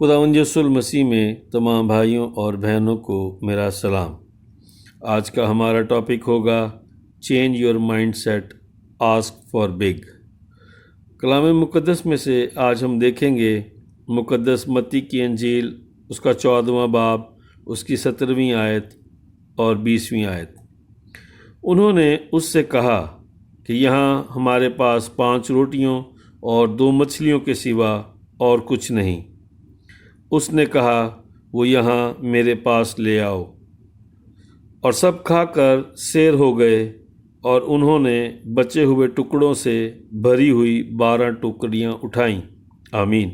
खुदावंद यीशु मसीह में तमाम भाइयों और बहनों को मेरा सलाम। आज का हमारा टॉपिक होगा change your mind set, ask for big. कलाम मुक़द्दस में से आज हम देखेंगे मुक़द्दस मत्ती की अंजील, उसका 14वां बाब, उसकी 17वीं आयत और 20वीं आयत। उन्होंने उससे कहा कि यहाँ हमारे पास 5 रोटियों और 2 मछलियों के सिवा और कुछ नहीं। उसने कहा, वो यहाँ मेरे पास ले आओ। और सब खाकर सैर हो गए और उन्होंने बचे हुए टुकड़ों से भरी हुई 12 टोकरियाँ उठाईं। आमीन।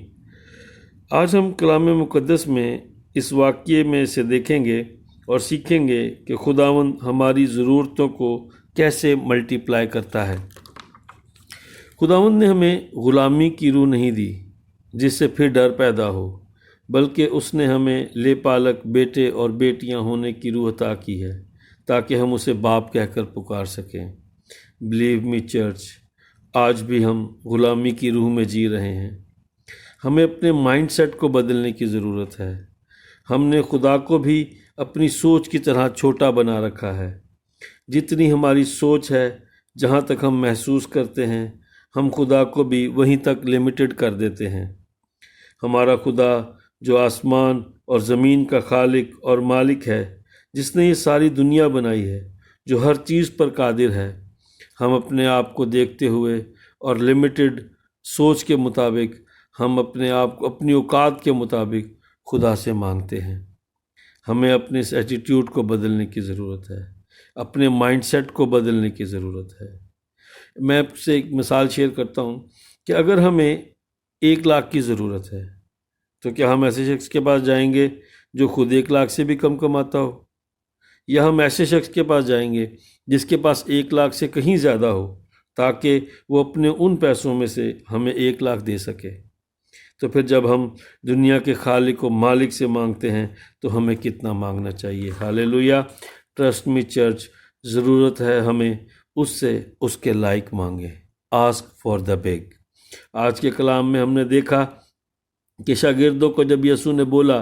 आज हम कलाम मुक़द्दस में इस वाक़ये में से देखेंगे और सीखेंगे कि खुदावंद हमारी ज़रूरतों को कैसे मल्टीप्लाई करता है। खुदावंद ने हमें ग़ुलामी की रूह नहीं दी जिससे फिर डर पैदा हो, बल्कि उसने हमें लेपालक बेटे और बेटियां होने की रूह अता की है ताकि हम उसे बाप कहकर पुकार सकें। बिलीव मी चर्च, आज भी हम ग़ुलामी की रूह में जी रहे हैं। हमें अपने माइंडसेट को बदलने की ज़रूरत है। हमने खुदा को भी अपनी सोच की तरह छोटा बना रखा है। जितनी हमारी सोच है, जहाँ तक हम महसूस करते हैं, हम खुदा को भी वहीं तक लिमिटेड कर देते हैं। हमारा खुदा जो आसमान और ज़मीन का खालिक और मालिक है, जिसने ये सारी दुनिया बनाई है, जो हर चीज़ पर कादिर है, हम अपने आप को देखते हुए और लिमिटेड सोच के मुताबिक हम अपने आप को अपनी औकात के मुताबिक खुदा से मांगते हैं। हमें अपने इस एटीट्यूड को बदलने की ज़रूरत है, अपने माइंडसेट को बदलने की ज़रूरत है। मैं आपसे एक मिसाल शेयर करता हूँ कि अगर हमें 1 लाख की ज़रूरत है तो क्या हम ऐसे शख्स के पास जाएंगे जो खुद 1 लाख से भी कम कमाता हो, या हम ऐसे शख्स के पास जाएंगे जिसके पास 1 लाख से कहीं ज़्यादा हो ताकि वो अपने उन पैसों में से हमें 1 लाख दे सके? तो फिर जब हम दुनिया के खालिक और मालिक से मांगते हैं तो हमें कितना मांगना चाहिए। हालेलुया। ट्रस्ट मी चर्च, ज़रूरत है हमें उससे उसके लायक मांगे। Ask for the big. आज के कलाम में हमने देखा कि शागिर्दों को जब यीशु ने बोला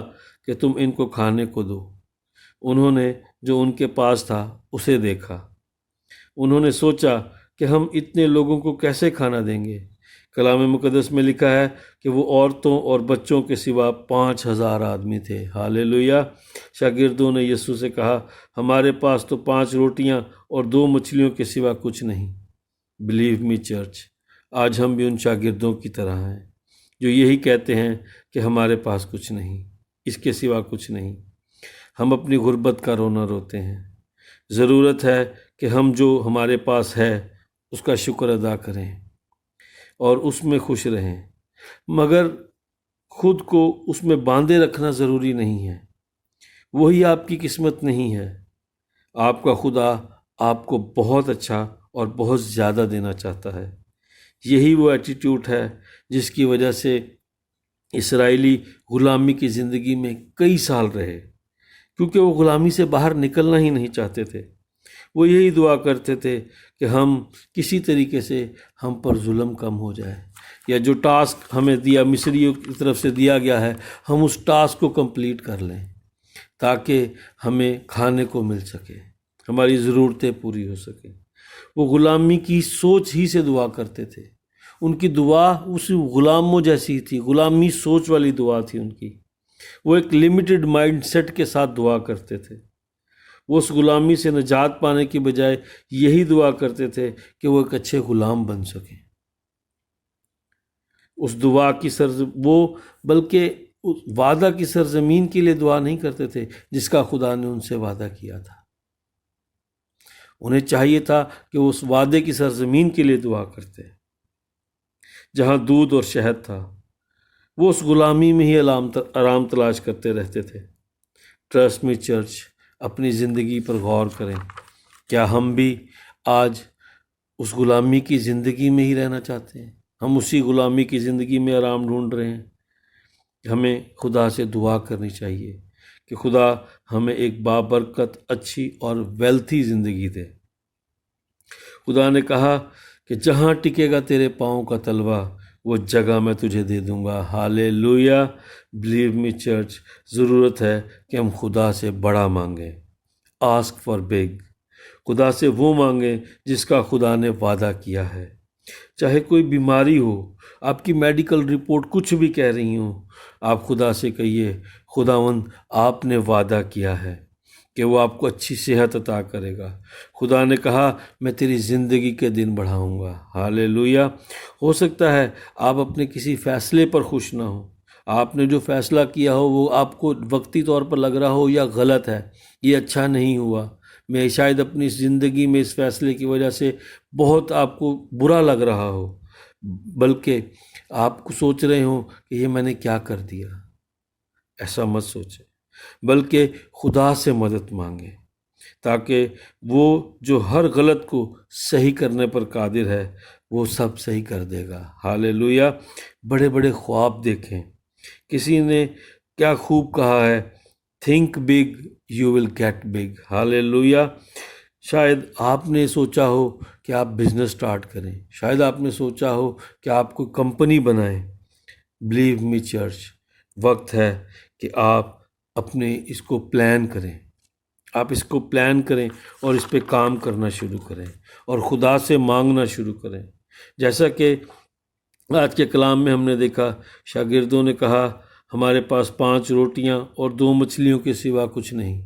कि तुम इनको खाने को दो, उन्होंने जो उनके पास था उसे देखा। उन्होंने सोचा कि हम इतने लोगों को कैसे खाना देंगे। कलाम मुक़द्दस में लिखा है कि वो औरतों और बच्चों के सिवा 5000 आदमी थे। हालेलुया। शागिर्दों ने यीशु से कहा, हमारे पास तो 5 रोटियां और 2 मछलियों के सिवा कुछ नहीं। बिलीव मी चर्च, आज हम भी उन शागिर्दों की तरह हैं जो यही कहते हैं कि हमारे पास कुछ नहीं, इसके सिवा कुछ नहीं। हम अपनी गुर्बत का रोना रोते हैं। ज़रूरत है कि हम जो हमारे पास है उसका शुक्र अदा करें और उसमें खुश रहें, मगर खुद को उसमें बांधे रखना ज़रूरी नहीं है। वही आपकी किस्मत नहीं है। आपका खुदा आपको बहुत अच्छा और बहुत ज़्यादा देना चाहता है। यही वो एटीट्यूड है जिसकी वजह से इस्राएली ग़ुलामी की ज़िंदगी में कई साल रहे, क्योंकि वो ग़ुलामी से बाहर निकलना ही नहीं चाहते थे। वो यही दुआ करते थे कि हम किसी तरीके से हम पर जुल्म कम हो जाए, या जो टास्क हमें दिया मिस्रियों की तरफ से दिया गया है, हम उस टास्क को कंप्लीट कर लें ताकि हमें खाने को मिल सके, हमारी ज़रूरतें पूरी हो सकें। वो ग़ुलामी की सोच ही से दुआ करते थे। उनकी दुआ उस ग़ुलामों जैसी थी, ग़ुलामी सोच वाली दुआ थी उनकी। वो एक लिमिटेड माइंडसेट के साथ दुआ करते थे। वो उस ग़ुलामी से निजात पाने की बजाय यही दुआ करते थे कि वो एक अच्छे ग़ुलाम बन सकें। उस दुआ की बल्कि उस वादा की सरज़मीन के लिए दुआ नहीं करते थे जिसका खुदा ने उनसे वादा किया था। उन्हें चाहिए था कि वो उस वादे की सरज़मीन के लिए दुआ करते जहाँ दूध और शहद था। वो उस ग़ुलामी में ही आराम तलाश करते रहते थे। ट्रस्ट मी चर्च, अपनी ज़िंदगी पर गौर करें। क्या हम भी आज उस ग़ुलामी की ज़िंदगी में ही रहना चाहते हैं? हम उसी ग़ुलामी की ज़िंदगी में आराम ढूंढ रहे हैं? हमें खुदा से दुआ करनी चाहिए कि खुदा हमें एक बाबरकत, अच्छी और वेल्थी ज़िंदगी दे। खुदा ने कहा कि जहाँ टिकेगा तेरे पाँव का तलवा, वो जगह मैं तुझे दे दूंगा। हालेलुया। बिलीव मी चर्च, ज़रूरत है कि हम खुदा से बड़ा मांगें। Ask for big. खुदा से वो मांगें जिसका खुदा ने वादा किया है। चाहे कोई बीमारी हो, आपकी मेडिकल रिपोर्ट कुछ भी कह रही हो, आप खुदा से कहिए, खुदावंद आपने वादा किया है कि वो आपको अच्छी सेहत अता करेगा। खुदा ने कहा मैं तेरी ज़िंदगी के दिन बढ़ाऊंगा। हालेलुया। हो सकता है आप अपने किसी फ़ैसले पर खुश ना हो, आपने जो फ़ैसला किया हो वो आपको वक्ती तौर पर लग रहा हो या गलत है, ये अच्छा नहीं हुआ, मैं शायद अपनी ज़िंदगी में इस फ़ैसले की वजह से बहुत आपको बुरा लग रहा हो, बल्कि आप सोच रहे हो कि ये मैंने क्या कर दिया। ऐसा मत सोचें, बल्कि खुदा से मदद मांगे, ताकि वो जो हर गलत को सही करने पर कादिर है वो सब सही कर देगा। हालेलुया। बड़े बड़े ख्वाब देखें। किसी ने क्या खूब कहा है, think big you will get big. Hallelujah. शायद आपने सोचा हो कि आप बिजनेस स्टार्ट करें, शायद आपने सोचा हो कि आप कोई कंपनी बनाएं। बिलीव मी चर्च, वक्त है कि आप अपने इसको प्लान करें, आप इसको प्लान करें और इस पे काम करना शुरू करें और खुदा से मांगना शुरू करें। जैसा कि आज के कलाम में हमने देखा, शागिर्दों ने कहा हमारे पास 5 रोटियां और 2 मछलियों के सिवा कुछ नहीं।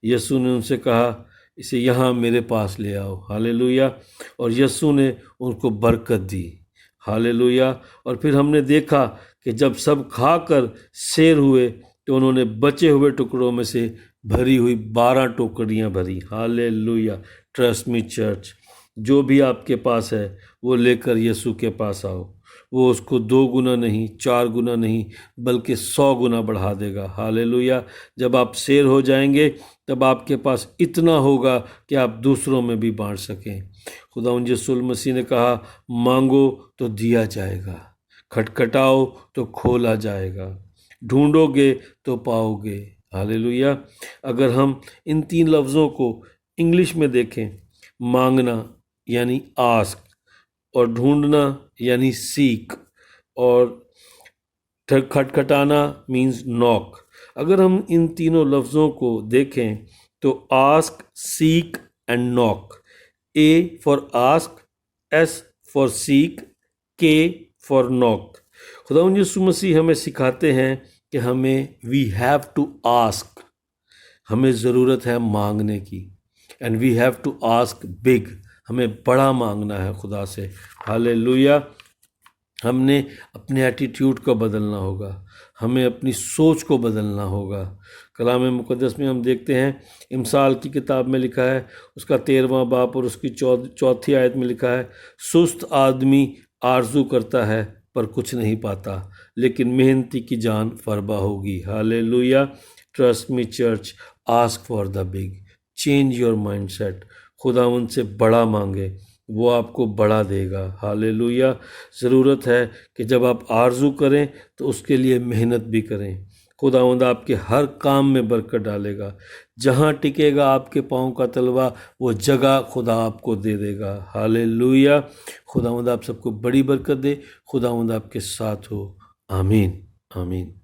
यीशु ने उनसे कहा इसे यहाँ मेरे पास ले आओ। हालेलुया। और यीशु ने उनको बरकत दी। हालेलुया। और फिर हमने देखा कि जब सब खाकर सैर हुए तो उन्होंने बचे हुए टुकड़ों में से भरी हुई 12 टोकरियां भरी। हालेलुया। ट्रस्ट मी चर्च, जो भी आपके पास है वो लेकर यीशु के पास आओ, वो उसको 2 गुना नहीं, 4 गुना नहीं, बल्कि 100 गुना बढ़ा देगा। हालेलुया। जब आप सैर हो जाएंगे तब आपके पास इतना होगा कि आप दूसरों में भी बांट सकें। खुदावंद यीशु मसीह ने कहा मांगो तो दिया जाएगा, खटखटाओ तो खोला जाएगा, ढूंढोगे तो पाओगे। हालेलुया। अगर हम इन 3 लफ्ज़ों को इंग्लिश में देखें, मांगना यानी आस्क, और ढूंढना यानी सीक, और खटखटाना मीन्स नॉक। अगर हम इन तीनों लफ्ज़ों को देखें तो ask, seek and knock. A for ask, S for seek, के फॉर नॉक। खुदावंद यीशु मसीह हमें सिखाते हैं कि हमें वी हैव टू आस्क, हमें ज़रूरत है मांगने की, and we have to ask big, हमें बड़ा मांगना है खुदा से। हालेलुया। हमने अपने एटीट्यूड को बदलना होगा, हमें अपनी सोच को बदलना होगा। कलाम मुक़द्दस में हम देखते हैं, इमसाल की किताब में लिखा है, उसका 13वां बाब और उसकी 4थी आयत में लिखा है, सुस्त आदमी आरजू करता है पर कुछ नहीं पाता, लेकिन मेहनती की जान फरबा होगी। Hallelujah. Trust me church, ask for the big, change your mindset. खुदावंद से बड़ा मांगे, वो आपको बड़ा देगा। हालेलुया। ज़रूरत है कि जब आप आरजू करें तो उसके लिए मेहनत भी करें। खुदावंद आपके हर काम में बरकत डालेगा। जहाँ टिकेगा आपके पाँव का तलवा, वो जगह खुदा आपको दे देगा। हालेलुया। खुदावंद आप सबको बड़ी बरकत दे। खुदावंद आपके साथ हो। आमीन, आमीन।